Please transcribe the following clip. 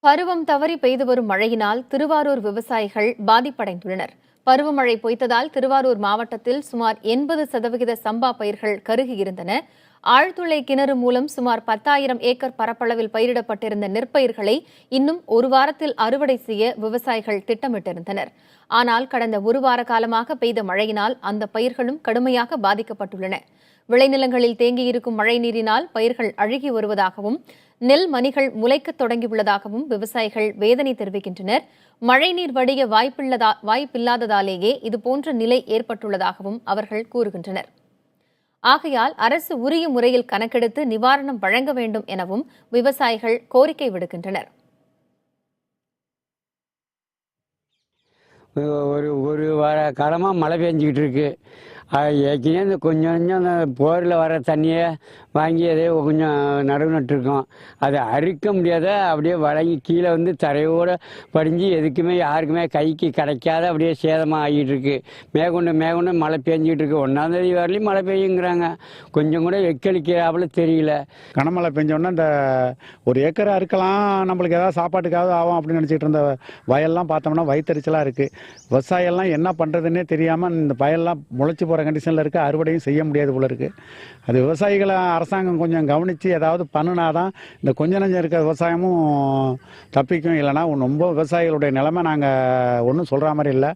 பருவம் தவறி பெய்து வரும் மழையினால் திருவாரூர் விவசாயிகள் பாதிப்படைந்துள்ளனர். பருவமழை பொய்த்ததால் திருவாரூர் மாவட்டத்தில் சுமார் 80% சம்பா பயிர்கள் கருகியிருந்தன. ஆழ்துளை கிணறு மூலம் சுமார் 10,000 ஏக்கர் பரப்பளவில் பயிரிடப்பட்டிருந்த நெற்பயிர்களை இன்னும் ஒரு வாரத்தில் அறுவடை செய்ய விவசாயிகள் திட்டமிட்டிருந்தனர். ஆனால் கடந்த ஒரு வார காலமாக பெய்த மழையினால் அந்த பயிர்களும் கடுமையாக பாதிக்கப்பட்டுள்ளன. விளைநிலங்களில் தேங்கியிருக்கும் மழை நீரினால் பயிர்கள் அழுகி வருவதாகவும் நெல் மணிகள் முளைக்கத் தொடங்கியுள்ளதாகவும் விவசாயிகள் வேதனை தெரிவிக்கின்றனர். மழைநீர் வடிய வாய்ப்பில்லாததாலேயே இதுபோன்ற நிலை ஏற்பட்டுள்ளதாகவும் அவர்கள் கூறுகின்றனர். ஆகையால் அரசு உரிய முறையில் கணக்கெடுத்து நிவாரணம் வழங்க வேண்டும் எனவும் விவசாயிகள் கோரிக்கை விடுக்கின்றனர். ஒரு வார காலமாக மழை பெஞ்சிக்கிட்டு இருக்கு. ஏற்கனவே இந்த கொஞ்சம் கொஞ்சம் அந்த போரில் வர தண்ணியை வாங்கி அதே கொஞ்சம் நடவு நட்டுருக்கோம். அதை அறுக்க முடியாத அப்படியே வழங்கி கீழே வந்து தரையோடு படிஞ்சு எதுக்குமே யாருக்குமே கைக்கு கிடைக்காத அப்படியே சேதமாக ஆகிட்டு இருக்கு. மேற்கொண்டு மழை பெஞ்சிக்கிட்டு இருக்கு. 1ஆம் தேதி வரலையும் மழை பெய்யுங்கிறாங்க. கொஞ்சம் கூட எக்களிக்கிறாப்புல தெரியல. கனமழை பெஞ்சோன்னா இந்த ஒரு ஏக்கரை அறுக்கலாம், நம்மளுக்கு ஏதாவது சாப்பாட்டுக்காவது ஆகும் அப்படின்னு நினச்சிட்டு இருந்த வயல்லாம் பார்த்தோம்னா வயிற்றுச்சலாக இருக்குது. விவசாயம்லாம் என்ன பண்ணுறதுன்னே தெரியாமல் இந்த வயல்லாம் முளைச்சி போகிற கண்டிஷனில் இருக்குது. அறுவடையும் செய்ய முடியாது போல இருக்குது. அது விவசாயிகளை அரசாங்கம் கொஞ்சம் கவனித்து ஏதாவது பண்ணினாதான் இந்த கொஞ்சம் நஞ்சம் இருக்கிற விவசாயமும் தப்பிக்கும். இல்லைனா ரொம்ப விவசாயிகளுடைய நிலைமை நாங்கள் ஒன்றும் சொல்கிற மாதிரி இல்லை.